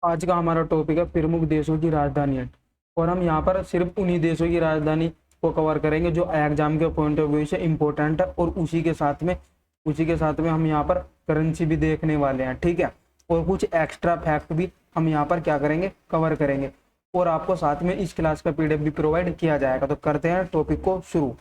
आज का हमारा टॉपिक है प्रमुख देशों की राजधानियां, और हम यहाँ पर सिर्फ उन्हीं देशों की राजधानी को कवर करेंगे जो एग्जाम के पॉइंट ऑफ व्यू से इम्पोर्टेंट है, और उसी के साथ में हम यहाँ पर करेंसी भी देखने वाले हैं। ठीक है, और कुछ एक्स्ट्रा फैक्ट भी हम यहाँ पर क्या करेंगे, कवर करेंगे, और आपको साथ में इस क्लास का पीडीएफ भी प्रोवाइड किया जाएगा। तो करते हैं टॉपिक को शुरू।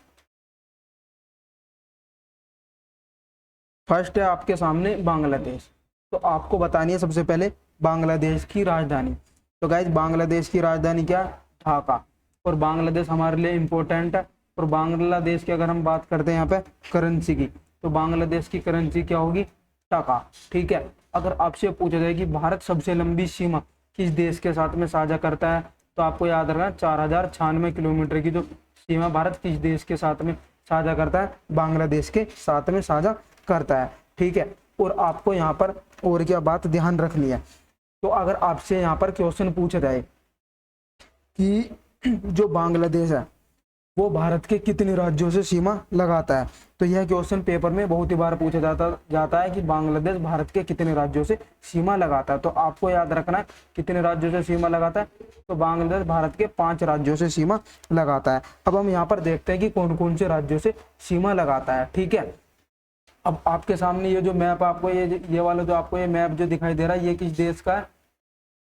फर्स्ट है आपके सामने बांग्लादेश। तो आपको बतानी है सबसे पहले बांग्लादेश की राजधानी। तो गाइज बांग्लादेश की राजधानी क्या है? ढाका। और बांग्लादेश हमारे लिए इम्पोर्टेंट है। और बांग्लादेश की अगर हम बात करते हैं यहाँ पे करेंसी की, तो बांग्लादेश की करेंसी क्या होगी? टका। ठीक है, अगर आपसे पूछा जाए कि भारत सबसे लंबी सीमा किस देश के साथ में साझा करता है, तो आपको याद रखना 4096 किलोमीटर की जो सीमा भारत किस देश के साथ में साझा करता है? बांग्लादेश के साथ में साझा करता है। ठीक है, और आपको यहाँ पर और क्या बात ध्यान रखनी है, तो अगर आपसे यहाँ पर क्वेश्चन पूछा जाए कि जो बांग्लादेश है वो भारत के कितने राज्यों से सीमा लगाता है, तो यह क्वेश्चन पेपर में बहुत ही बार पूछा जाता है कि बांग्लादेश भारत के कितने राज्यों से सीमा लगाता है। तो आपको याद रखना है कितने राज्यों से सीमा लगाता है, तो बांग्लादेश भारत के 5 राज्यों से सीमा लगाता है। अब हम यहाँ पर देखते हैं कि कौन कौन से राज्यों से सीमा लगाता है। ठीक है, अब आपके सामने ये जो मैप आपको ये वाला जो आपको ये मैप जो दिखाई दे रहा है, ये किस देश का है?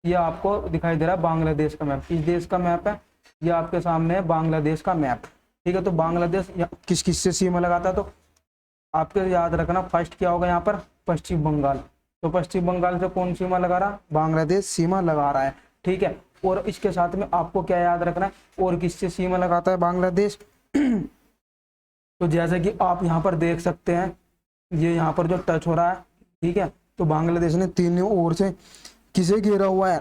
ये आपको दिखाई दे रहा है बांग्लादेश का मैप। किस देश का मैप है? ये आपके सामने है बांग्लादेश का मैप। ठीक है, तो बांग्लादेश किस किस से सीमा लगाता है, तो आपको याद रखना फर्स्ट क्या होगा यहाँ पर? पश्चिम बंगाल। तो पश्चिम बंगाल से कौन सीमा लगा रहा? बांग्लादेश सीमा लगा रहा है। ठीक है, और इसके साथ में आपको क्या याद रखना है, और किससे सीमा लगाता है बांग्लादेश? तो जैसे कि आप यहाँ पर देख सकते हैं, ये यहाँ पर जो टच हो रहा है, ठीक है, तो बांग्लादेश ने तीनों ओर से किसे घेरा हुआ है?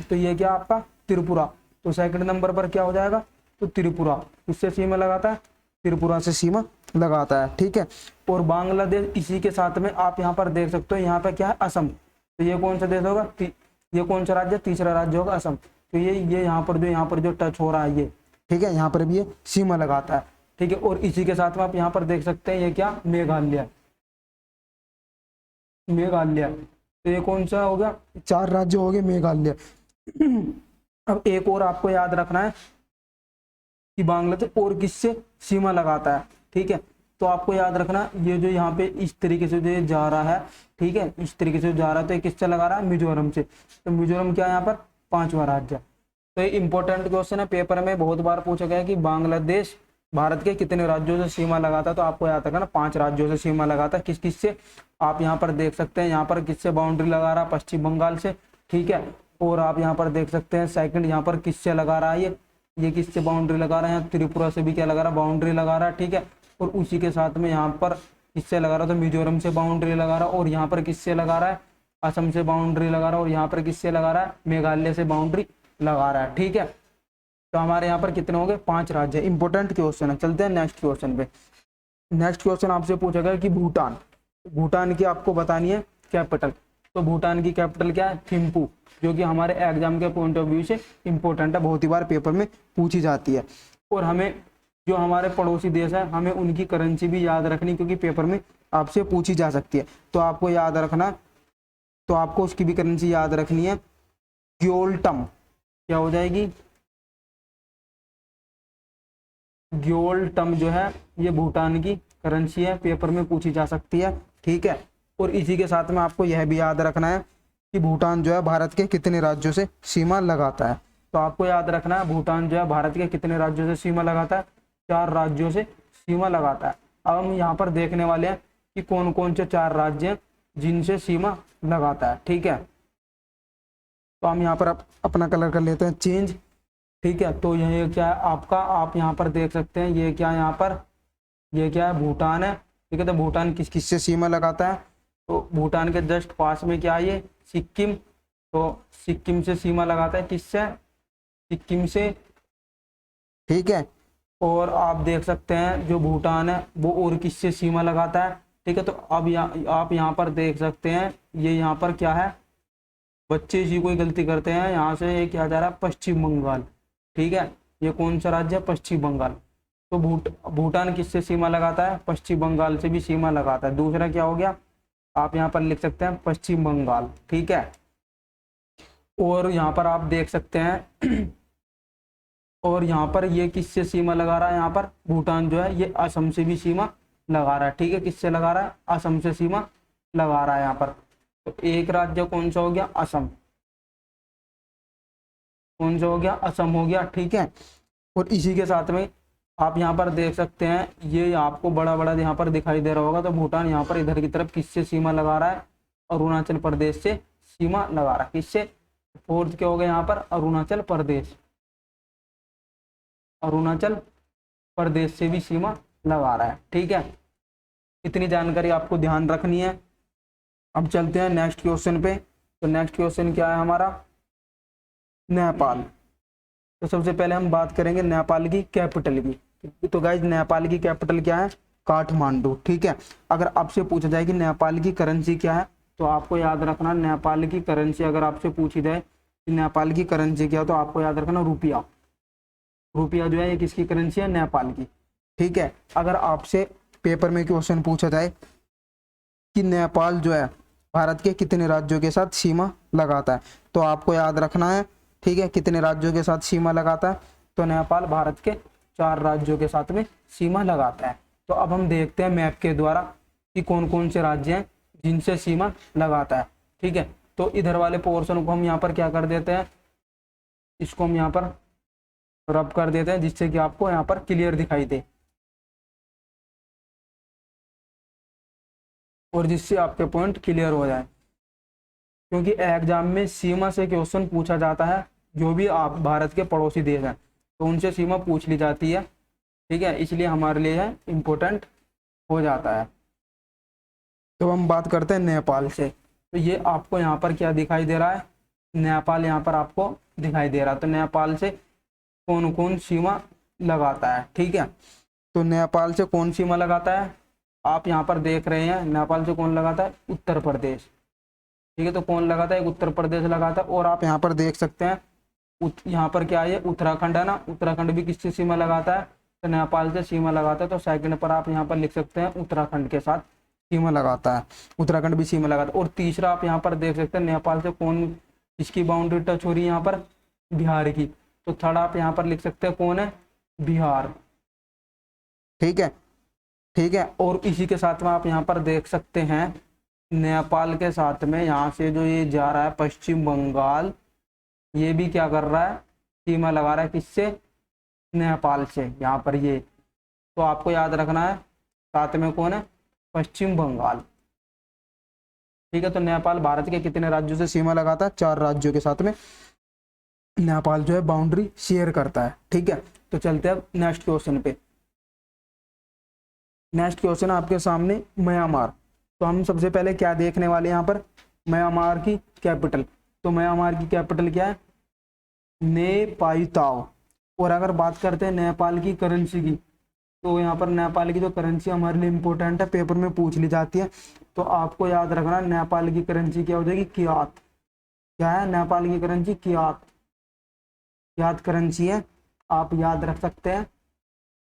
तो ये क्या आपका? त्रिपुरा। तो सेकंड नंबर पर क्या हो जाएगा? तो त्रिपुरा। किससे सीमा लगाता है? त्रिपुरा से सीमा लगाता है। ठीक है, और बांग्लादेश इसी के साथ में आप यहाँ पर देख सकते हो, यहाँ पे क्या है? असम। तो ये कौन सा देश होगा? ये कौन सा राज्य? तीसरा राज्य होगा असम। तो ये यहाँ पर जो टच हो रहा है ये, ठीक है, यहाँ पर भी ये सीमा लगाता है। ठीक है, और इसी के साथ में आप यहाँ पर देख सकते हैं ये क्या? मेघालय। मेघालय, तो ये कौन सा हो गया? 4 राज्य हो गए मेघालय। अब एक और आपको याद रखना है कि बांग्लादेश और किससे सीमा लगाता है। ठीक है, तो आपको याद रखना ये जो यहाँ पे इस तरीके से जो जा रहा है, ठीक है, इस तरीके से जा रहा है, तो ये किससे लगा रहा है? मिजोरम से। तो मिजोरम क्या है यहाँ पर? 5वां राज्य। तो ये इंपॉर्टेंट क्वेश्चन है, पेपर में बहुत बार पूछा गया कि बांग्लादेश भारत के कितने राज्यों से सीमा लगाता है, तो आपको याद रखना 5 राज्यों से सीमा लगाता है। किस किस से? आप यहाँ पर देख सकते हैं, यहाँ पर किससे बाउंड्री लगा रहा है? पश्चिम बंगाल से। ठीक है, और आप यहाँ पर देख सकते हैं सेकंड यहाँ पर किससे लगा रहा है? ये किससे बाउंड्री लगा रहा है? यहाँ त्रिपुरा से भी क्या लगा रहा है? बाउंड्री लगा रहा है। ठीक है, और उसी के साथ में यहाँ पर किससे लगा रहा है? तो मिजोरम से बाउंड्री लगा रहा है, और यहाँ पर किससे लगा रहा है? असम से बाउंड्री लगा रहा है, और यहाँ पर किससे लगा रहा है? मेघालय से बाउंड्री लगा रहा है। ठीक है, तो हमारे यहाँ पर कितने हो गए? 5 राज्य। इंपॉर्टेंट क्वेश्चन है। चलते हैं नेक्स्ट क्वेश्चन पे। नेक्स्ट क्वेश्चन आपसे पूछा गया कि भूटान। भूटान की आपको बतानी है कैपिटल। तो भूटान की कैपिटल क्या है? थिम्पू, जो कि हमारे एग्जाम के पॉइंट ऑफ व्यू से इंपॉर्टेंट है, बहुत ही बार पेपर में पूछी जाती है। और हमें जो हमारे पड़ोसी देश है, हमें उनकी करेंसी भी याद रखनी, क्योंकि पेपर में आपसे पूछी जा सकती है। तो आपको याद रखना, तो आपको उसकी भी करेंसी याद रखनी है। ग्योल्टम क्या हो जाएगी? ग्योल्टम जो है ये भूटान की करेंसी है, पेपर में पूछी जा सकती है। ठीक है, और इसी के साथ में आपको यह भी याद रखना है कि भूटान जो है भारत के कितने राज्यों से सीमा लगाता है। तो आपको याद रखना है भूटान जो है भारत के कितने राज्यों से सीमा लगाता है? 4 राज्यों से सीमा लगाता है। अब हम यहाँ पर देखने वाले हैं कि कौन कौन से 4 राज्य हैं जिनसे सीमा लगाता है। ठीक है, तो हम यहाँ पर अपना कलर कर लेते हैं चेंज। ठीक है, तो यह क्या है आपका? आप यहाँ पर देख सकते हैं ये क्या है? यहाँ पर ये क्या है? भूटान है। ठीक है, तो भूटान किस किस से सीमा लगाता है? तो भूटान के जस्ट पास में क्या है? ये सिक्किम। तो सिक्किम से सीमा लगाता है। किससे? सिक्किम से। ठीक है, और आप देख सकते हैं जो भूटान है वो और किससे सीमा लगाता है? ठीक है, तो अब आप यहाँ पर देख सकते हैं ये यहाँ पर क्या है? बच्चे इसी कोई गलती करते हैं, यहाँ से ये क्या जा रहा है? पश्चिम बंगाल। ठीक है, ये कौन सा राज्य है? पश्चिम बंगाल। तो भूटान किससे सीमा लगाता है? पश्चिम बंगाल से भी सीमा लगाता है। दूसरा क्या हो गया? आप यहाँ पर लिख सकते हैं पश्चिम बंगाल। ठीक है, और यहाँ पर आप देख सकते हैं और यहाँ पर ये किससे सीमा लगा रहा है, यहाँ पर भूटान जो है ये असम से भी सीमा लगा रहा है। ठीक है, किससे लगा रहा है, असम से सीमा लगा रहा है यहाँ पर। तो एक राज्य कौन सा हो गया, असम, कौन सा हो गया, असम हो गया। ठीक है, और इसी के साथ में आप यहाँ पर देख सकते हैं, ये आपको बड़ा बड़ा यहाँ पर दिखाई दे रहा होगा, तो भूटान यहाँ पर इधर की तरफ किससे सीमा लगा रहा है, अरुणाचल प्रदेश से सीमा लगा रहा है। किससे, फोर्थ क्या हो गया यहाँ पर, अरुणाचल प्रदेश, अरुणाचल प्रदेश से भी सीमा लगा रहा है। ठीक है, इतनी जानकारी आपको ध्यान रखनी है। अब चलते हैं नेक्स्ट क्वेश्चन पे। तो नेक्स्ट क्वेश्चन क्या है हमारा, नेपाल। तो सबसे पहले हम बात करेंगे नेपाल की कैपिटल की। तो गाइज नेपाल की कैपिटल क्या है, काठमांडू। ठीक है, अगर आपसे पूछा जाए कि नेपाल की करेंसी क्या है, तो आपको याद रखना नेपाल की करेंसी, अगर आपसे पूछी जाए कि नेपाल की करेंसी क्या है, तो आपको याद रखना रुपया। रुपया जो है ये किसकी करेंसी है, नेपाल की। ठीक है, अगर आपसे पेपर में क्वेश्चन पूछा जाए कि नेपाल जो है भारत के कितने राज्यों के साथ सीमा लगाता है, तो आपको याद रखना है, ठीक है, कितने राज्यों के साथ सीमा लगाता है, तो नेपाल भारत के 4 राज्यों के साथ में सीमा लगाता है। तो अब हम देखते हैं मैप के द्वारा कि कौन कौन से राज्य हैं जिनसे सीमा लगाता है। ठीक है, तो इधर वाले पोर्शन को हम यहाँ पर क्या कर देते हैं, इसको हम यहाँ पर रब कर देते हैं, जिससे कि आपको यहाँ पर क्लियर दिखाई दे और जिससे आपके पॉइंट क्लियर हो जाए। क्योंकि एग्जाम में सीमा से क्वेश्चन पूछा जाता है, जो भी आप भारत के पड़ोसी देश हैं तो उनसे सीमा पूछ ली जाती है। ठीक है, इसलिए हमारे लिए है इम्पोर्टेंट हो जाता है। तो हम बात करते हैं नेपाल से। तो ये आपको यहाँ पर क्या दिखाई दे रहा है, नेपाल यहाँ पर आपको दिखाई दे रहा है। तो नेपाल से कौन कौन सीमा लगाता है। ठीक है, तो नेपाल से कौन सीमा लगाता है, आप यहाँ पर देख रहे हैं, नेपाल से कौन लगाता है, उत्तर प्रदेश। ठीक है, तो कौन लगाता है, उत्तर प्रदेश लगाता है। और आप यहाँ पर देख सकते हैं यहाँ पर क्या है, उत्तराखंड है ना, उत्तराखंड भी किससे सीमा लगाता है, तो नेपाल से सीमा लगाता है। तो सेकंड पर आप यहाँ पर लिख सकते हैं उत्तराखंड के साथ सीमा लगाता है, उत्तराखंड भी सीमा लगाता है। और तीसरा आप यहाँ पर देख सकते हैं नेपाल से कौन इसकी बाउंड्री टच हो रही है, यहाँ पर बिहार की। तो थर्ड आप यहाँ पर लिख सकते हैं कौन है, बिहार। ठीक है, ठीक है, और इसी के साथ में आप यहाँ पर देख सकते हैं नेपाल के साथ में यहाँ से जो ये जा रहा है पश्चिम बंगाल, ये भी क्या कर रहा है, सीमा लगा रहा है किससे, नेपाल से, यहाँ पर ये। तो आपको याद रखना है साथ में कौन है, पश्चिम बंगाल। ठीक है, तो नेपाल भारत के कितने राज्यों से सीमा लगाता है, 4 राज्यों के साथ में नेपाल जो है बाउंड्री शेयर करता है। ठीक है, तो चलते हैं नेक्स्ट क्वेश्चन पे। नेक्स्ट क्वेश्चन आपके सामने म्यांमार। तो हम सबसे पहले क्या देखने वाले हैं यहाँ पर, म्यांमार की कैपिटल। तो म्यांमार की कैपिटल क्या है, नेपायताव। और अगर बात करते हैं नेपाल की करेंसी की, तो यहाँ पर नेपाल की जो करेंसी हमारे लिए इंपॉर्टेंट है, पेपर में पूछ ली जाती है। तो आपको याद रखना नेपाल की करेंसी क्या हो जाएगी, कियात। क्या है नेपाल की करेंसी, कियात, कियात करेंसी है, आप याद रख सकते हैं,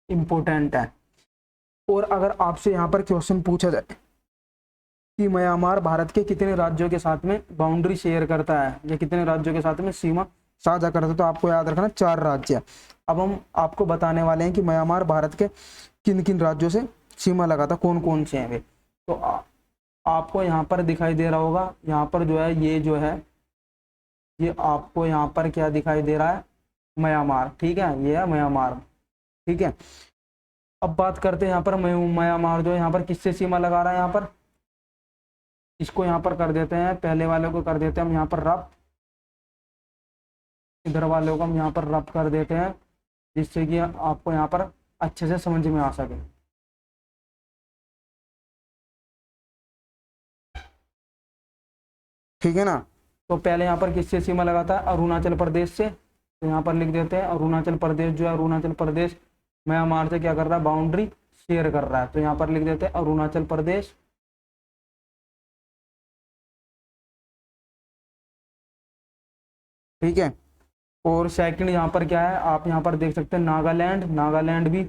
इंपॉर्टेंट है। और अगर आपसे यहाँ पर क्वेश्चन पूछा जाए कि म्यांमार भारत के कितने राज्यों के साथ में बाउंड्री शेयर करता है या कितने राज्यों के साथ में सीमा साझा करता है, तो आपको याद रखना 4 राज्य। अब हम आपको बताने वाले हैं कि म्यांमार भारत के किन किन राज्यों से सीमा लगाता, कौन कौन से हैं वे। तो आपको यहाँ पर दिखाई दे रहा होगा, यहाँ पर जो है ये जो है ये आपको यहाँ पर क्या दिखाई दे रहा है, म्यांमार। ठीक है, ये है म्यांमार। ठीक है, अब बात करते हैं यहाँ पर म्यांमार जो है यहाँ पर किससे सीमा लगा रहा है, यहाँ पर इसको यहाँ पर कर देते हैं, पहले वाले को कर देते हैं हम यहाँ पर रब, इधर वाले को हम यहाँ पर रब कर देते हैं, जिससे कि आपको यहाँ पर अच्छे से समझ में आ सके। ठीक है ना, तो पहले यहाँ पर किससे सीमा लगाता है, अरुणाचल प्रदेश से। तो यहाँ पर लिख देते हैं अरुणाचल प्रदेश जो है, अरुणाचल प्रदेश म्यांमार से क्या कर रहा है, बाउंड्री शेयर कर रहा है। तो यहाँ पर लिख देते हैं अरुणाचल प्रदेश। ठीक है, और सेकंड यहाँ पर क्या है, आप यहाँ पर देख सकते हैं नागालैंड। नागालैंड भी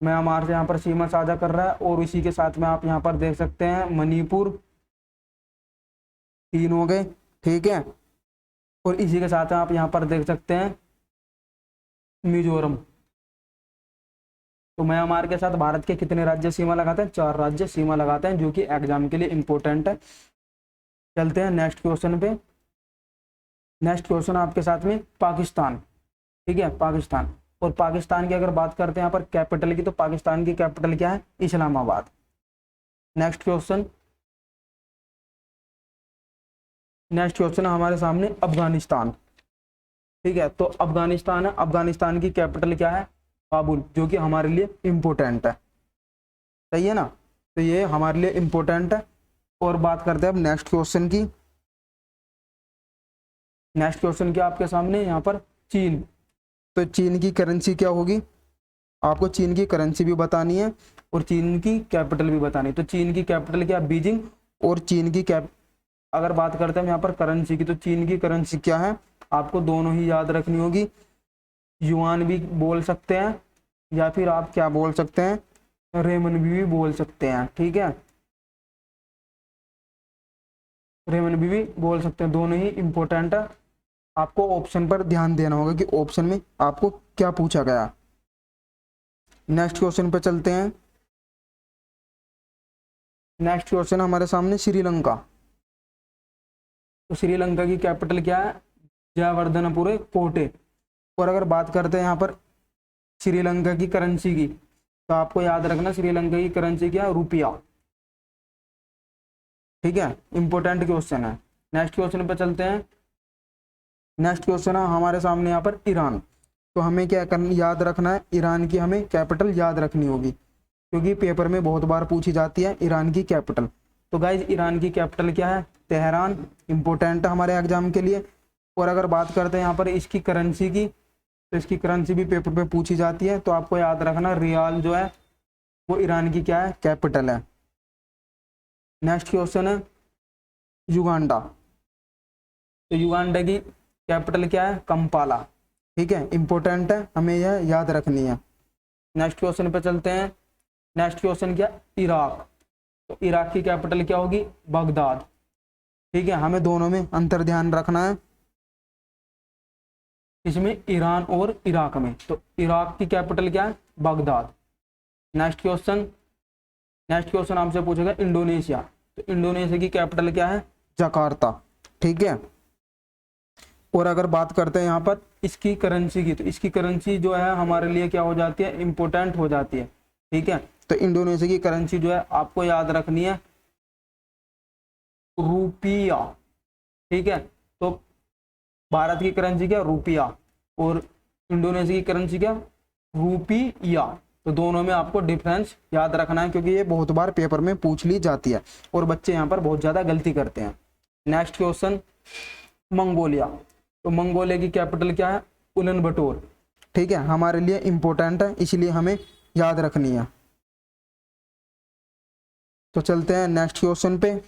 म्यांमार से यहाँ पर सीमा साझा कर रहा है। और इसी के साथ में आप यहाँ पर देख सकते हैं मणिपुर, 3 हो गए। ठीक है, और इसी के साथ आप यहाँ पर देख सकते हैं मिजोरम। तो म्यांमार के साथ भारत के कितने राज्य सीमा लगाते हैं? 4 राज्य सीमा लगाते हैं, जो कि एग्जाम के लिए इंपॉर्टेंट है। चलते हैं नेक्स्ट क्वेश्चन पे। नेक्स्ट क्वेश्चन आपके साथ में पाकिस्तान, ठीक है, पाकिस्तान। और पाकिस्तान की अगर बात करते हैं यहाँ पर कैपिटल की, तो पाकिस्तान की कैपिटल क्या है? Islamabad. Next question, next question हमारे सामने अफगानिस्तान, ठीक है। तो अफगानिस्तान है, अफगानिस्तान की कैपिटल क्या है? काबुल, जो कि हमारे लिए इम्पोर्टेंट है, सही है ना। तो ये हमारे लिए इम्पोर्टेंट है। और बात करते हैं अब नेक्स्ट क्वेश्चन की। नेक्स्ट क्वेश्चन क्या आपके सामने यहाँ पर? चीन। तो चीन की करेंसी क्या होगी? आपको चीन की करेंसी भी बतानी है और चीन की कैपिटल भी बतानी है। तो चीन की कैपिटल क्या? बीजिंग। और चीन की अगर बात करते हैं यहाँ पर करेंसी की, तो चीन की करेंसी क्या है? आपको दोनों ही याद रखनी होगी। युआन भी बोल सकते हैं या फिर आप क्या बोल सकते हैं? रेमनबी भी बोल सकते हैं, ठीक है, रेमनबी भी बोल सकते हैं। दोनों ही इंपॉर्टेंट है। आपको ऑप्शन पर ध्यान देना होगा कि ऑप्शन में आपको क्या पूछा गया। नेक्स्ट क्वेश्चन पे चलते हैं। नेक्स्ट क्वेश्चन हमारे सामने श्रीलंका। तो श्रीलंका की कैपिटल क्या है? जयवर्धनपुर कोटे। और अगर बात करते हैं यहाँ पर श्रीलंका की करेंसी की, तो आपको याद रखना श्रीलंका की करेंसी क्या? रुपया, ठीक है, इंपॉर्टेंट क्वेश्चन है। नेक्स्ट क्वेश्चन पे चलते हैं। नेक्स्ट क्वेश्चन है हमारे सामने यहाँ पर ईरान। तो हमें क्या याद रखना है? ईरान की हमें कैपिटल याद रखनी होगी, क्योंकि पेपर में बहुत बार पूछी जाती है ईरान की कैपिटल। तो गाइज ईरान की कैपिटल क्या है? तेहरान, इंपॉर्टेंट है हमारे एग्जाम के लिए। और अगर बात करते हैं यहाँ पर इसकी करेंसी की, तो इसकी करेंसी भी पेपर पे पूछी जाती है। तो आपको याद रखना रियाल जो है वो ईरान की क्या है? कैपिटल है। नेक्स्ट क्वेश्चन है युगांडा। तो युगांडा की कैपिटल क्या है? कंपाला, ठीक है, इंपॉर्टेंट है, हमें यह याद रखनी है। नेक्स्ट क्वेश्चन पे चलते हैं। नेक्स्ट क्वेश्चन क्या? इराक। तो इराक की कैपिटल क्या होगी? बगदाद, ठीक है, हमें दोनों में अंतर ध्यान रखना है, इसमें ईरान और इराक में। तो इराक की कैपिटल क्या है? Baghdad. Next question, next question आपसे पूछेगा इंडोनेशिया। तो इंडोनेशिया की कैपिटल क्या है? जकार्ता, ठीक है। और अगर बात करते हैं यहाँ पर इसकी करेंसी की, तो इसकी करेंसी जो है हमारे लिए क्या हो जाती है? इंपॉर्टेंट हो जाती है, ठीक है। तो इंडोनेशिया की करेंसी जो है आपको याद रखनी है रुपया, ठीक है। तो भारत की करेंसी क्या? रुपया। और इंडोनेशिया की करेंसी क्या? रुपया। तो दोनों में आपको डिफरेंस याद रखना है, क्योंकि ये बहुत बार पेपर में पूछ ली जाती है और बच्चे यहाँ पर बहुत ज़्यादा गलती करते हैं। Next question Mongolia. तो मंगोलिया की कैपिटल क्या है? उलन बटोर, ठीक है, हमारे लिए इंपॉर्टेंट है, इसलिए हमें याद रखनी है। तो चलते हैं नेक्स्ट क्वेश्चन पे।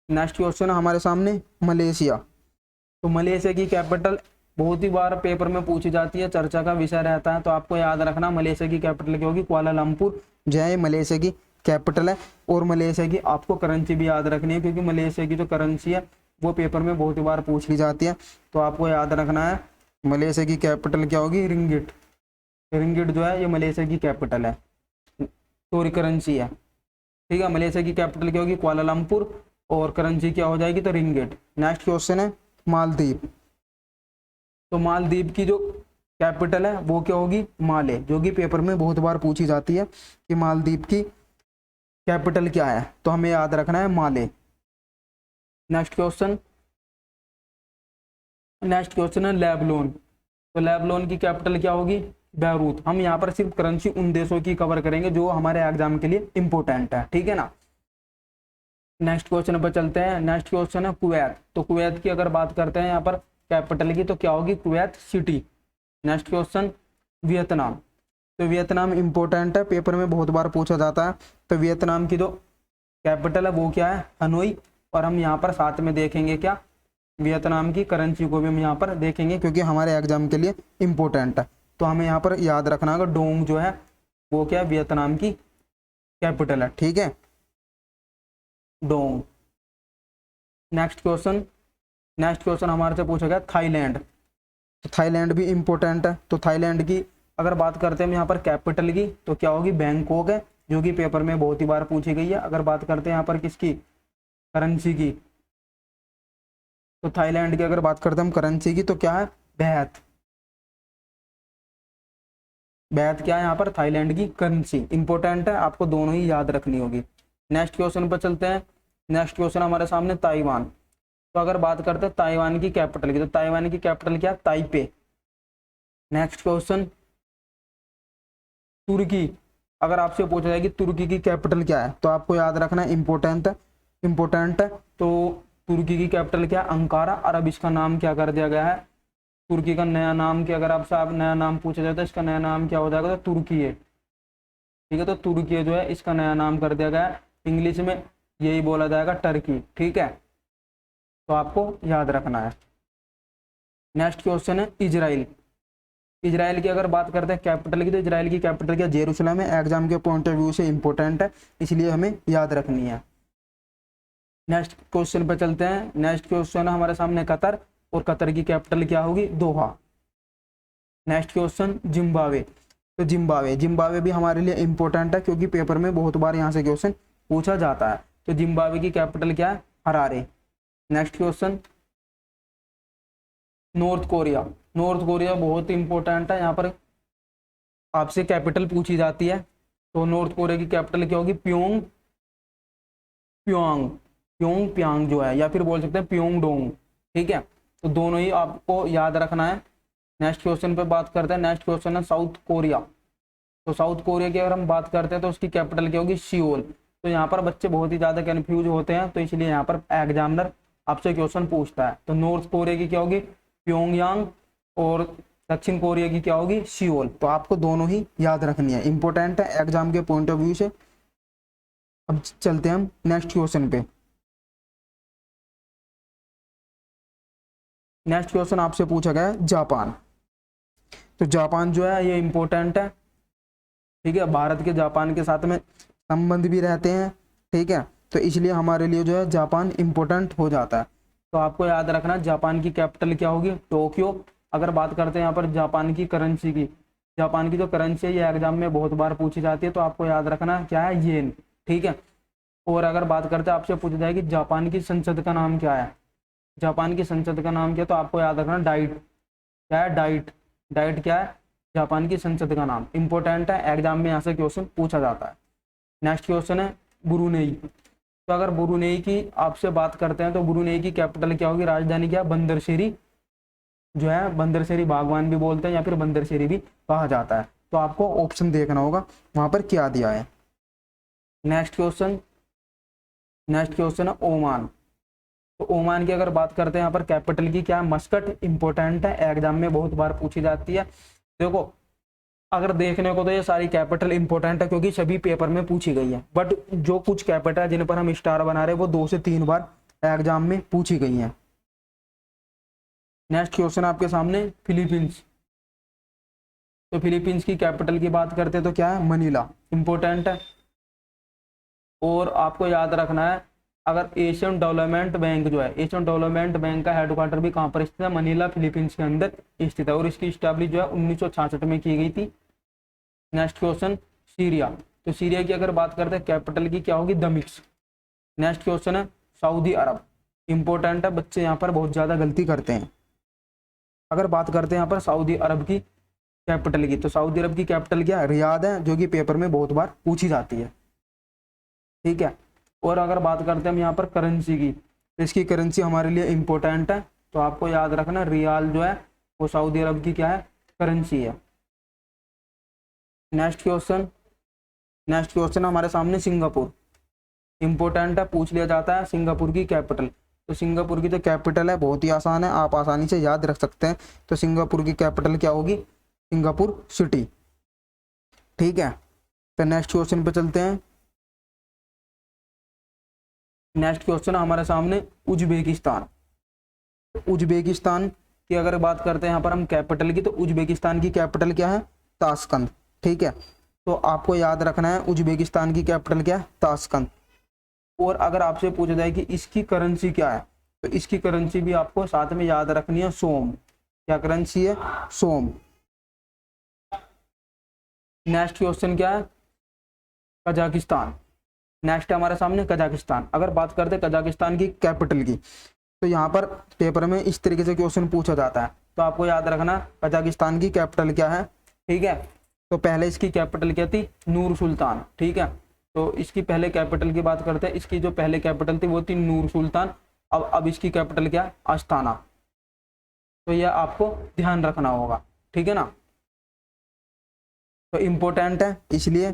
नेक्स्ट क्वेश्चन हमारे सामने मलेशिया। तो मलेशिया की कैपिटल बहुत ही बार पेपर में पूछी जाती है, चर्चा का विषय रहता है। तो आपको याद रखना मलेशिया की कैपिटल क्या होगी? कुआलालंपुर। जय मलेशिया की कैपिटल है। और मलेशिया की आपको करेंसी भी याद रखनी है, क्योंकि मलेशिया की जो करेंसी है वो पेपर में बहुत ही बार पूछ ली जाती है। तो आपको याद रखना है मलेशिया की कैपिटल क्या होगी? रिंगिट। रिंगिट जो है ये मलेशिया की कैपिटल है, सॉरी करेंसी है, ठीक है। मलेशिया की कैपिटल क्या होगी? कुआलालंपुर। और करेंसी क्या हो जाएगी? तो रिंगिट। नेक्स्ट क्वेश्चन है मालदीव। तो मालदीव की जो कैपिटल है वो क्या होगी? माले, जो कि पेपर में बहुत बार पूछी जाती है कि मालदीव की कैपिटल क्या है, तो हमें याद रखना है माले। नेक्स्ट क्वेश्चन, नेक्स्ट क्वेश्चन है लेबनान। तो लेबनान की कैपिटल क्या होगी? बैरूत। हम यहाँ पर सिर्फ करेंसी उन देशों की कवर करेंगे जो हमारे एग्जाम के लिए इंपॉर्टेंट है, ठीक है ना। नेक्स्ट क्वेश्चन पर चलते हैं। नेक्स्ट क्वेश्चन है कुवैत। तो कुवैत की अगर बात करते हैं यहाँ पर कैपिटल की, तो क्या होगी? Kuwait city. Next question Vietnam. तो वियतनाम इंपॉर्टेंट है, पेपर में बहुत बार पूछा जाता है। तो वियतनाम की जो कैपिटल है वो क्या है? हनोई। और हम यहाँ पर साथ में देखेंगे क्या? वियतनाम की करेंसी को भी हम यहाँ पर देखेंगे, क्योंकि हमारे एग्जाम के लिए इंपॉर्टेंट है। तो हमें यहाँ पर याद रखना होगा डोंग जो है वो क्या है? वियतनाम की कैपिटल है, ठीक है, Dong. Next question, next question हमारे से पूछा गया थाईलैंड। तो थाईलैंड भी इंपॉर्टेंट है। तो थाईलैंड की अगर बात करते हैं हम यहाँ पर कैपिटल की, तो क्या होगी, बैंकॉक है, जो कि पेपर में बहुत ही बार पूछी गई है। अगर बात करते हैं यहाँ पर किसकी, करेंसी की, तो थाईलैंड की अगर बात करते हैं हम करेंसी की, तो क्या है, बैत। बैत क्या है यहाँ पर, थाईलैंड की करेंसी। इंपॉर्टेंट है, आपको दोनों ही याद रखनी होगी। नेक्स्ट क्वेश्चन पर चलते हैं। नेक्स्ट क्वेश्चन हमारे सामने ताइवान। तो अगर बात करते हैं ताइवान की कैपिटल की, तो ताइवान की कैपिटल क्या है, ताइपे। नेक्स्ट क्वेश्चन तुर्की। अगर आपसे पूछा जाए कि तुर्की की कैपिटल क्या है, तो आपको याद रखना है, इंपॉर्टेंट है। तो तुर्की की कैपिटल क्या है, अंकारा। और अब इसका नाम क्या कर दिया गया है, तुर्की का नया नाम, कि अगर आपसे आप नया नाम पूछा जाता है इसका नया नाम क्या हो जाएगा, तो तुर्की है। ठीक है, तो तुर्की जो है इसका नया नाम कर दिया गया है। इंग्लिश में यही बोला जाएगा, टर्की। ठीक है, तो आपको याद रखना है। नेक्स्ट क्वेश्चन है इजराइल। इजराइल की अगर बात करते हैं कैपिटल की, तो इजराइल की कैपिटल क्या, जेरूसलम है। एग्जाम के पॉइंट ऑफ व्यू से इंपॉर्टेंट है, इसलिए हमें याद रखनी है। नेक्स्ट क्वेश्चन पे चलते हैं। नेक्स्ट क्वेश्चन है हमारे सामने कतर, और कतर की कैपिटल क्या होगी, दोहा। Next question Zimbabwe. तो जिम्बाब्वे भी हमारे लिए इंपॉर्टेंट है, क्योंकि पेपर में बहुत बार यहाँ से क्वेश्चन पूछा जाता है। तो जिम्बाब्वे की कैपिटल क्या है, Harare. Next question north Korea. North Korea बहुत इंपॉर्टेंट है, यहाँ पर आपसे कैपिटल पूछी जाती है। तो नॉर्थ कोरिया की कैपिटल क्या होगी, प्योंग प्योंग प्योंग प्यांग जो है, या फिर बोल सकते हैं प्योंगडोंग। ठीक है, तो दोनों ही आपको याद रखना है। नेक्स्ट क्वेश्चन पे बात करते हैं। नेक्स्ट क्वेश्चन है साउथ कोरिया। तो साउथ कोरिया की अगर हम बात करते हैं, तो उसकी कैपिटल क्या होगी, सियोल। तो यहाँ पर बच्चे बहुत ही ज़्यादा कन्फ्यूज होते हैं, तो इसलिए यहाँ पर एग्जामिनर आपसे क्वेश्चन पूछता है। तो नॉर्थ कोरिया की क्या होगी, प्योंगयांग, और दक्षिण कोरिया की क्या होगी, सियोल। तो आपको दोनों ही याद रखनी है, इंपॉर्टेंट है एग्जाम के पॉइंट ऑफ व्यू से। अब चलते हैं हम नेक्स्ट क्वेश्चन पे। नेक्स्ट क्वेश्चन आपसे पूछा गया है जापान। तो जापान जो है ये इंपॉर्टेंट है। ठीक है, भारत के जापान के साथ में संबंध भी रहते हैं। ठीक है, तो इसलिए हमारे लिए जो है जापान इंपॉर्टेंट हो जाता है। तो आपको याद रखना जापान की कैपिटल क्या होगी, टोक्यो। अगर बात करते हैं यहाँ पर जापान की करेंसी की, जापान की जो करेंसी है ये एग्जाम में बहुत बार पूछी जाती है, तो आपको याद रखना क्या है, येन। ठीक है, और अगर बात करते हैं आपसे पूछा जाएगी जापान की संसद का नाम क्या है, जापान की संसद का नाम क्या है, तो आपको याद रखना डाइट। क्या है, डाइट। डाइट क्या है, जापान की संसद का नाम। इंपॉर्टेंट है, एग्जाम में यहाँ से क्वेश्चन पूछा जाता है। नेक्स्ट क्वेश्चन है ब्रुनेई। तो अगर ब्रुनेई की आपसे बात करते हैं, तो ब्रुनेई की कैपिटल क्या होगी, राजधानी क्या, बंदरशेरी जो है, बंदरशेरी बागवान भी बोलते हैं, या फिर बंदरशेरी भी कहा जाता है। तो आपको ऑप्शन देखना होगा वहां पर क्या दिया है। नेक्स्ट क्वेश्चन है ओमान। तो ओमान की अगर बात करते हैं यहाँ पर कैपिटल की क्या है, मस्कट। इंपॉर्टेंट है, एग्जाम में बहुत बार पूछी जाती है। देखो अगर देखने को तो ये सारी कैपिटल इंपॉर्टेंट है, क्योंकि सभी पेपर में पूछी गई है, बट जो कुछ कैपिटल जिन पर हम स्टार बना रहे हैं वो 2 से 3 बार एग्जाम में पूछी गई है। नेक्स्ट क्वेश्चन आपके सामने फिलीपींस। तो फिलीपींस की कैपिटल की बात करते हैं तो क्या है, मनीला। इंपॉर्टेंट है, और आपको याद रखना है अगर एशियन डेवलपमेंट बैंक जो है, एशियन डेवलपमेंट बैंक का हेडक्वार्टर भी कहाँ पर स्थित है, मनीला फिलीपींस के अंदर स्थित है, और इसकी स्टैब्लिश जो है 1966 में की गई थी। Next question Syria. तो सीरिया की अगर बात करते हैं कैपिटल की क्या होगी, दमिश्क। नेक्स्ट क्वेश्चन है सऊदी अरब। इंपॉर्टेंट है, बच्चे यहाँ पर बहुत ज़्यादा गलती करते हैं। अगर बात करते हैं यहाँ पर सऊदी अरब की कैपिटल की, तो सऊदी अरब की कैपिटल क्या है, रियाद है, जो कि पेपर में बहुत बार पूछी जाती है। ठीक है, और अगर बात करते हैं हम यहाँ पर करेंसी की, तो इसकी करेंसी हमारे लिए इंपॉर्टेंट है, तो आपको याद रखना रियाल जो है वो सऊदी अरब की क्या है, करेंसी है। नेक्स्ट क्वेश्चन हमारे सामने सिंगापुर। इंपॉर्टेंट है, पूछ लिया जाता है सिंगापुर की कैपिटल। तो सिंगापुर की जो कैपिटल है बहुत ही आसान है, आप आसानी से याद रख सकते हैं। तो सिंगापुर की कैपिटल क्या होगी, सिंगापुर सिटी। ठीक है, तो नेक्स्ट क्वेश्चन पे चलते हैं। नेक्स्ट क्वेश्चन हमारे सामने उज्बेकिस्तान। उज्बेकिस्तान की अगर बात करते हैं यहाँ पर हम कैपिटल की, तो उज्बेकिस्तान की कैपिटल क्या है, ताशकंद। ठीक है, तो आपको याद रखना है उज्बेकिस्तान की कैपिटल क्या है, ताशकंद। और अगर आपसे पूछा जाए कि इसकी करेंसी क्या है, तो इसकी करेंसी भी आपको साथ में याद रखनी है, सोम। क्या करेंसी है? सोम। नेक्स्ट क्वेश्चन क्या है? कजाकिस्तान। नेक्स्ट है हमारे सामने कजाकिस्तान। अगर बात करते हैं कजाकिस्तान की कैपिटल की, तो यहाँ पर पेपर में इस तरीके से क्वेश्चन पूछा जाता है, तो आपको याद रखना कजाकिस्तान की कैपिटल क्या है। ठीक है, तो पहले इसकी कैपिटल क्या थी? नूर सुल्तान। ठीक है, तो इसकी पहले कैपिटल की बात करते हैं। इसकी जो पहले कैपिटल थी वो थी नूर सुल्तान। अब इसकी कैपिटल क्या है? अस्ताना। तो यह आपको ध्यान रखना होगा, ठीक है ना, तो इम्पोर्टेंट है इसलिए।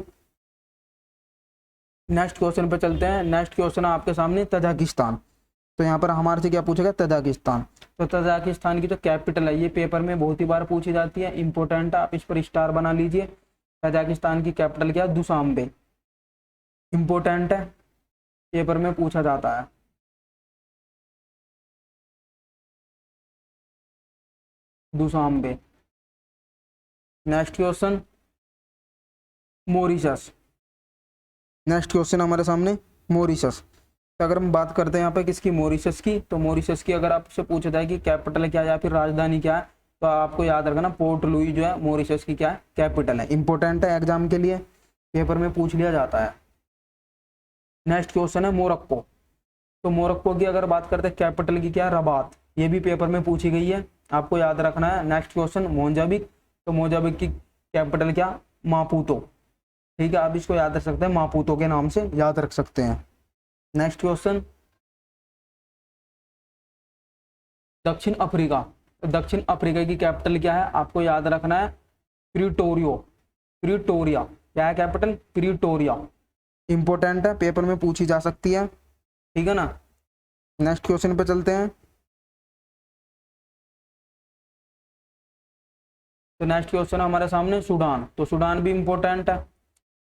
नेक्स्ट क्वेश्चन पे चलते हैं। नेक्स्ट क्वेश्चन है आपके सामने तजाकिस्तान। तो यहाँ पर हमारे से क्या पूछेगा? तजाकिस्तान। तो तजाकिस्तान की जो कैपिटल है ये पेपर में बहुत ही बार पूछी जाती है, इंपॉर्टेंट है, आप इस पर स्टार बना लीजिए। तजाकिस्तान की कैपिटल क्या? दुशांबे। इंपॉर्टेंट है, पेपर में पूछा जाता है। Dushanbe. Next question Mauritius. Next question हमारे सामने मॉरिशस। तो अगर हम बात करते हैं यहाँ पे किसकी? मॉरिशस की। तो मॉरिशस की अगर आपसे पूछा जाए कि कैपिटल क्या है या फिर राजधानी क्या है, तो आपको याद रखना पोर्ट लुई जो है मॉरिशस की क्या है? कैपिटल है। इंपॉर्टेंट है, एग्जाम के लिए पेपर में पूछ लिया जाता है। नेक्स्ट क्वेश्चन है मोरक्को। तो मोरक्को की अगर बात करते हैं कैपिटल की क्या है? रबात। ये भी पेपर में पूछी गई है, आपको याद रखना है। Next question Mozambique. तो मोजाम्बिक की कैपिटल क्या? मापूतो। ठीक है, आप इसको याद रख सकते हैं, मापूतो के नाम से याद रख सकते हैं। नेक्स्ट क्वेश्चन दक्षिण अफ्रीका। तो दक्षिण अफ्रीका की कैपिटल क्या है? आपको याद रखना है प्रिटोरियो। प्रिटोरिया। क्या है कैपिटल? प्रिटोरिया। इंपॉर्टेंट है, पेपर में पूछी जा सकती है, ठीक है ना। नेक्स्ट क्वेश्चन पे चलते हैं। तो नेक्स्ट क्वेश्चन हमारे सामने सूडान। तो सूडान भी इंपॉर्टेंट है।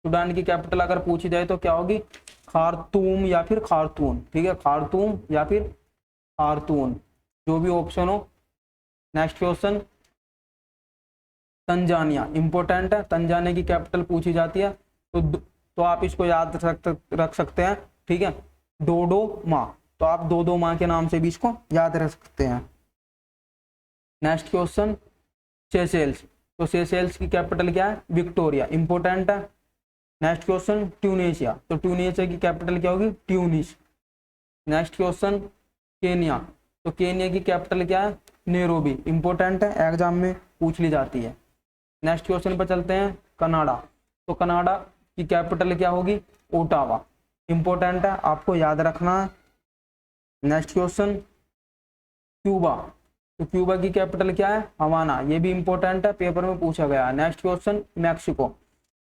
सूडान की कैपिटल अगर पूछी जाए तो क्या होगी? खार्तूम या फिर खार्तून। ठीक है, खार्तूम या फिर खार्तून, जो भी ऑप्शन हो। Next question Tanzania. इंपॉर्टेंट है, तंजानिया की कैपिटल पूछी जाती है, तो आप इसको याद रख सकते हैं, ठीक है, डोडोमा। तो आप डोडोमा के नाम से भी इसको याद रख सकते हैं। Next question Seychelles. तो सेशेल्स की कैपिटल क्या है? विक्टोरिया। इंपॉर्टेंट है। Next question Tunisia. तो ट्यूनेशिया की कैपिटल क्या होगी? ट्यूनिस। Next question Kenya. तो केनिया की कैपिटल क्या है? नैरोबी। इंपॉर्टेंट है, एग्जाम में पूछ ली जाती है। नेक्स्ट क्वेश्चन पर चलते हैं कनाडा। तो कनाडा की कैपिटल क्या होगी? ओटावा। इंपॉर्टेंट है, आपको याद रखना है। Next question Cuba. तो क्यूबा की कैपिटल क्या है? हवाना। ये भी इंपॉर्टेंट है, पेपर में पूछा गया है। Next question Mexico.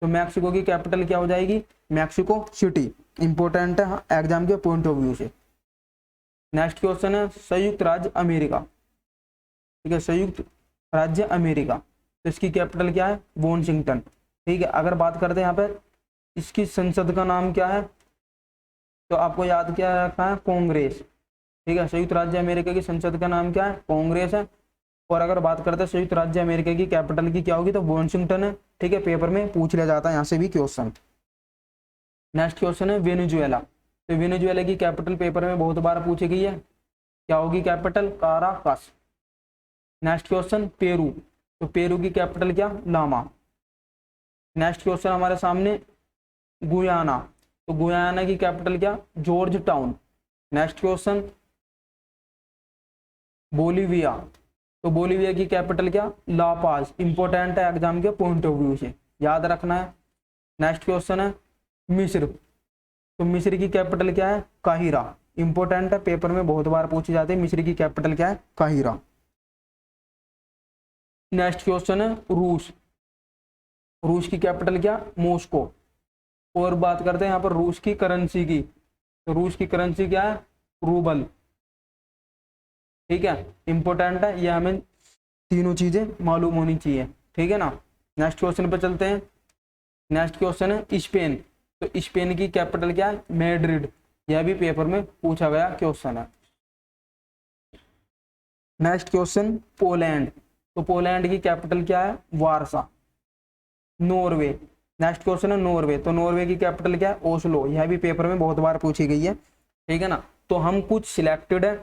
तो मैक्सिको की कैपिटल क्या हो जाएगी? Mexico city. इंपॉर्टेंट है एग्जाम के पॉइंट ऑफ व्यू से। नेक्स्ट क्वेश्चन है संयुक्त राज्य अमेरिका। ठीक है, संयुक्त राज्य अमेरिका। तो इसकी कैपिटल क्या है? वॉशिंगटन। ठीक है, अगर बात करते हैं यहाँ पे इसकी संसद का नाम क्या है, तो आपको याद क्या रखना है? कांग्रेस। ठीक है, संयुक्त राज्य अमेरिका की संसद का नाम क्या है? कांग्रेस है। और अगर बात करते हैं संयुक्त राज्य अमेरिका की कैपिटल की क्या होगी, तो वॉशिंगटन है। ठीक है, पेपर में पूछ लिया जाता है यहाँ से भी क्वेश्चन। नेक्स्ट क्वेश्चन है वेनेजुएला। तो वेनेजुएला की कैपिटल पेपर में बहुत बार पूछी गई है, क्या होगी capital? Caracas. Next question Peru. तो पेरू की कैपिटल क्या? लामा। नेक्स्ट क्वेश्चन हमारे सामने गुयाना। तो गुयाना की कैपिटल क्या? George town. Next question Bolivia. तो बोलीविया की कैपिटल क्या? ला पाज। इंपॉर्टेंट है एग्जाम के पॉइंट ऑफ व्यू से, याद रखना है। नेक्स्ट क्वेश्चन है मिस्र। तो मिस्र की कैपिटल क्या है? काहिरा। इंपॉर्टेंट है, पेपर में बहुत बार पूछी जाती है, मिस्र की कैपिटल क्या है? काहिरा। नेक्स्ट क्वेश्चन है रूस। रूस की कैपिटल क्या? मॉस्को। और बात करते हैं यहाँ पर रूस की करेंसी की। तो रूस की करेंसी क्या है? रूबल। ठीक है, इंपॉर्टेंट है, ये हमें तीनों चीजें मालूम होनी चाहिए, ठीक है ना। नेक्स्ट क्वेश्चन पे चलते हैं। नेक्स्ट क्वेश्चन है स्पेन। तो स्पेन की कैपिटल क्या है? मैड्रिड। यह भी पेपर में पूछा गया क्वेश्चन है। Next question Poland. तो पोलैंड की कैपिटल क्या है? वारसा। नॉर्वे। नेक्स्ट क्वेश्चन है नॉर्वे। तो नॉर्वे की कैपिटल क्या है? ओस्लो। यह भी पेपर में बहुत बार पूछी गई है, ठीक है ना। तो हम कुछ सिलेक्टेड है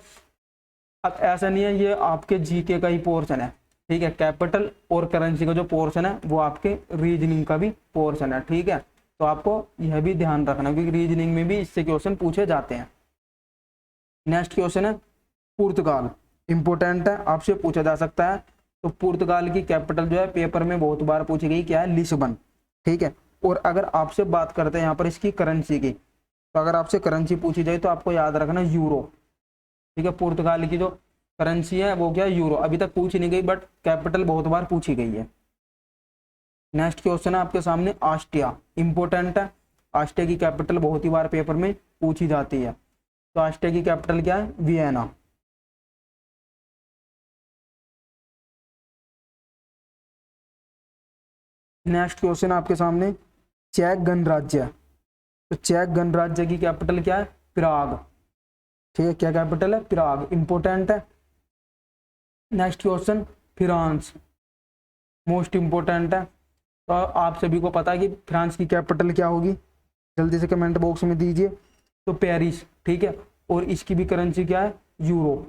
अब ऐसा नहीं है ये आपके जीके का ही पोर्शन है, ठीक है, कैपिटल और करेंसी का जो पोर्शन है वो आपके रीजनिंग का भी पोर्शन है, ठीक है। तो आपको यह भी ध्यान रखना क्योंकि रीजनिंग में भी इससे क्वेश्चन पूछे जाते हैं। नेक्स्ट क्वेश्चन है पुर्तगाल, इंपोर्टेंट है, आपसे पूछा जा सकता है। तो पुर्तगाल की कैपिटल जो है पेपर में बहुत बार पूछी गई, क्या है, लिस्बन, ठीक है। और अगर आपसे बात करते हैं यहाँ पर इसकी करेंसी की, तो अगर आपसे करेंसी पूछी जाए तो आपको याद रखना यूरो, ठीक है। पुर्तगाल की जो करेंसी है वो क्या है, यूरो। अभी तक पूछी नहीं गई बट कैपिटल बहुत बार पूछी गई है। नेक्स्ट क्वेश्चन है आपके सामने ऑस्ट्रिया, इंपोर्टेंट है। ऑस्ट्रिया की कैपिटल बहुत ही बार पेपर में पूछी जाती है। तो ऑस्ट्रिया की कैपिटल क्या है, वियना। नेक्स्ट क्वेश्चन आपके सामने चेक गणराज्य, तो चेक गणराज्य की कैपिटल क्या है, प्राग, ठीक है। क्या कैपिटल है, प्राग, इंपोर्टेंट है। Next question France, most important है। तो आप सभी को पता है कि फ्रांस की कैपिटल क्या होगी, जल्दी से कमेंट बॉक्स में दीजिए। तो पेरिस, ठीक है। और इसकी भी करेंसी क्या है, यूरो,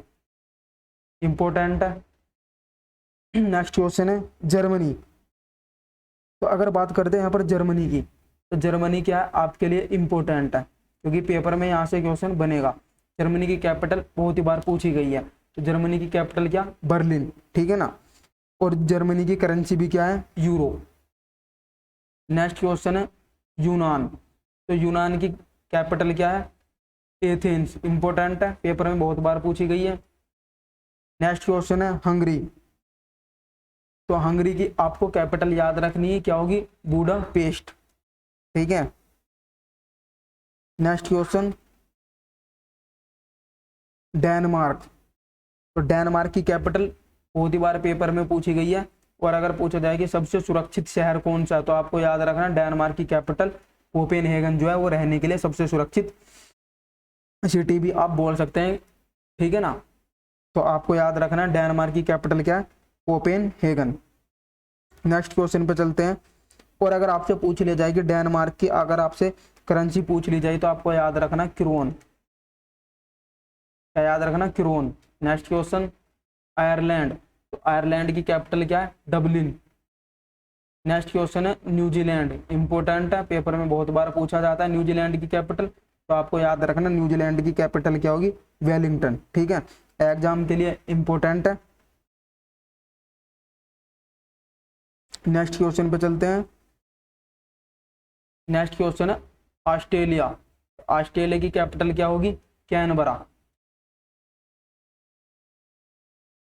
इंपोर्टेंट है। नेक्स्ट क्वेश्चन है जर्मनी, तो अगर बात करते हैं यहाँ पर जर्मनी की, तो जर्मनी क्या है आपके लिए इंपॉर्टेंट है क्योंकि पेपर में यहाँ से क्वेश्चन बनेगा। जर्मनी की कैपिटल बहुत ही बार पूछी गई है। तो जर्मनी की कैपिटल क्या, बर्लिन, ठीक है ना। और जर्मनी की करेंसी भी क्या है, यूरो। नेक्स्ट क्वेश्चन है यूनान, तो यूनान की कैपिटल क्या है, एथेंस, इंपॉर्टेंट है, पेपर में बहुत बार पूछी गई है। नेक्स्ट क्वेश्चन है हंगरी, तो हंगरी की आपको कैपिटल याद रखनी है, क्या होगी, बुडापेस्ट, ठीक है। नेक्स्ट क्वेश्चन डेनमार्क, तो डेनमार्क की कैपिटल बहुत ही बार पेपर में पूछी गई है। और अगर पूछा जाए कि सबसे सुरक्षित शहर कौन सा है, तो आपको याद रखना डेनमार्क की कैपिटल कोपेनहेगन जो है वो रहने के लिए सबसे सुरक्षित सिटी भी आप बोल सकते हैं, ठीक है ना। तो आपको याद रखना डेनमार्क की कैपिटल क्या है, कोपेनहेगन। नेक्स्ट क्वेश्चन पे चलते हैं। और अगर आपसे पूछ लिया जाए कि डेनमार्क की अगर आपसे करेंसी पूछ ली जाए तो आपको याद रखना क्रोन, क्या याद रखना, क्रोन। नेक्स्ट क्वेश्चन आयरलैंड, तो आयरलैंड की कैपिटल क्या है, डबलिन। नेक्स्ट क्वेश्चन है न्यूजीलैंड, इंपोर्टेंट है, पेपर में बहुत बार पूछा जाता है न्यूजीलैंड की कैपिटल। तो आपको याद रखना न्यूजीलैंड की कैपिटल क्या होगी, वेलिंगटन, ठीक है। एग्जाम के लिए इंपोर्टेंट है। नेक्स्ट क्वेश्चन पे चलते हैं। नेक्स्ट क्वेश्चन है ऑस्ट्रेलिया, ऑस्ट्रेलिया की कैपिटल क्या होगी, कैनबरा,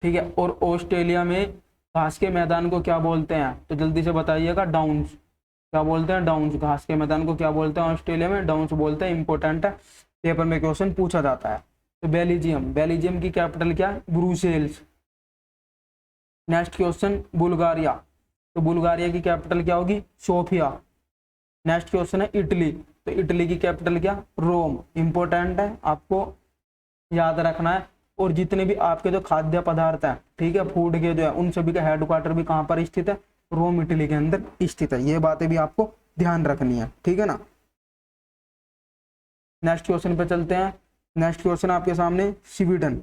ठीक है। और ऑस्ट्रेलिया में घास के मैदान को क्या बोलते हैं, तो जल्दी से बताइएगा, डाउन्स, क्या बोलते हैं, डाउन्स। घास के मैदान को क्या बोलते हैं ऑस्ट्रेलिया में, डाउन्स बोलते हैं, इंपॉर्टेंट है, पेपर में क्वेश्चन पूछा जाता है। तो बेल्जियम, बेल्जियम की कैपिटल क्या है, ब्रुसेल्स। नेक्स्ट क्वेश्चन बुल्गारिया, तो बुल्गारिया की कैपिटल क्या होगी, सोफिया। नेक्स्ट क्वेश्चन है इटली, तो इटली की कैपिटल क्या, रोम, इंपॉर्टेंट है, आपको याद रखना है। और जितने भी आपके जो खाद्य पदार्थ हैं, ठीक है, फूड के जो है, उन सभी का हेडक्वार्टर भी कहाँ पर स्थित है, रोम, इटली के अंदर स्थित है। ये बातें भी आपको ध्यान रखनी है, ठीक है ना। नेक्स्ट क्वेश्चन पे चलते हैं। नेक्स्ट क्वेश्चन आपके सामने स्वीडन,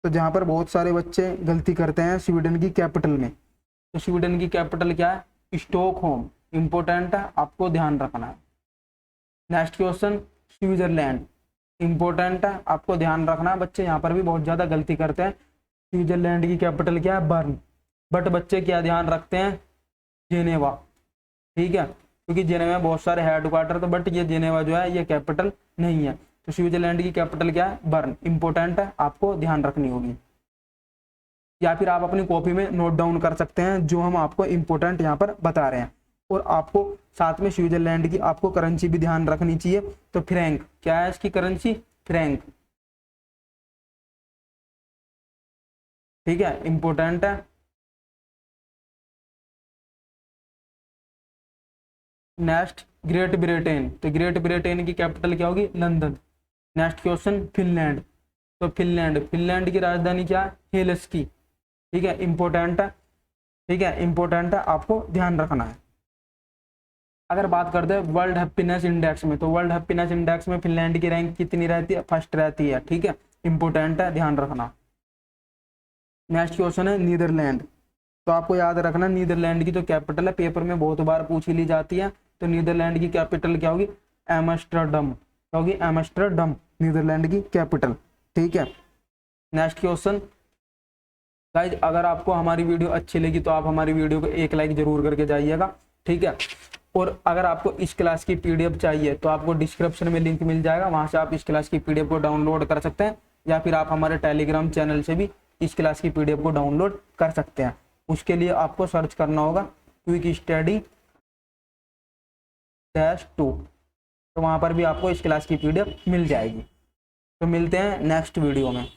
तो जहाँ पर बहुत सारे बच्चे गलती करते हैं स्वीडन की कैपिटल में, तो स्वीडन की कैपिटल क्या है, स्टॉकहोम, इंपॉर्टेंट है, आपको ध्यान रखना है। नेक्स्ट क्वेश्चन स्विट्जरलैंड, इंपॉर्टेंट है, आपको ध्यान रखना है, बच्चे यहाँ पर भी बहुत ज़्यादा गलती करते हैं। स्विट्जरलैंड की कैपिटल क्या है, बर्न, बट बच्चे क्या ध्यान रखते हैं, जेनेवा, ठीक है, क्योंकि जेनेवा में बहुत सारे हेडक्वार्टर, तो बट ये जेनेवा जो है ये कैपिटल नहीं है। तो स्विट्जरलैंड की कैपिटल क्या है, बर्न, इंपॉर्टेंट है, आपको ध्यान रखनी होगी। या फिर आप अपनी कॉपी में नोट डाउन कर सकते हैं जो हम आपको इंपॉर्टेंट यहाँ पर बता रहे हैं। और आपको साथ में स्विट्जरलैंड की आपको करेंसी भी ध्यान रखनी चाहिए। तो फ्रैंक, क्या है इसकी करेंसी, फ्रैंक, ठीक है, इंपॉर्टेंट है। नेक्स्ट ग्रेट ब्रिटेन, तो ग्रेट ब्रिटेन की कैपिटल क्या होगी, लंदन। नेक्स्ट क्वेश्चन फिनलैंड, तो फिनलैंड, फिनलैंड की राजधानी क्या है, हेलसिंकी, ठीक है, इंपॉर्टेंट है, ठीक है, इंपॉर्टेंट है, आपको ध्यान रखना है। अगर बात करते हैं वर्ल्ड हैप्पीनेस इंडेक्स में, तो वर्ल्ड हैप्पीनेस इंडेक्स में फिनलैंड की रैंक कितनी रहती है, फर्स्ट रहती है, ठीक है, इंपॉर्टेंट है, ध्यान रखना। नेक्स्ट क्वेश्चन है नीदरलैंड। तो आपको याद रखना नीदरलैंड की जो कैपिटल है पेपर में बहुत बार पूछी ली जाती है। तो नीदरलैंड की कैपिटल क्या होगी? एम्स्टर्डम। क्या होगी? एम्स्टर्डम नीदरलैंड की कैपिटल। ठीक है। नेक्स्ट क्वेश्चन गाइज, अगर आपको हमारी वीडियो अच्छी लगी तो आप हमारी वीडियो को एक लाइक जरूर करके जाइएगा। ठीक है। और अगर आपको इस क्लास की पीडीएफ चाहिए तो आपको डिस्क्रिप्शन में लिंक मिल जाएगा, वहां से आप इस क्लास की पीडीएफ को डाउनलोड कर सकते हैं, या फिर आप हमारे टेलीग्राम चैनल से भी इस क्लास की पीडीएफ को डाउनलोड कर सकते हैं। उसके लिए आपको सर्च करना होगा क्विक स्टडी -2, तो वहां पर भी आपको इस क्लास की पीडीएफ मिल जाएगी। तो मिलते हैं नेक्स्ट वीडियो में।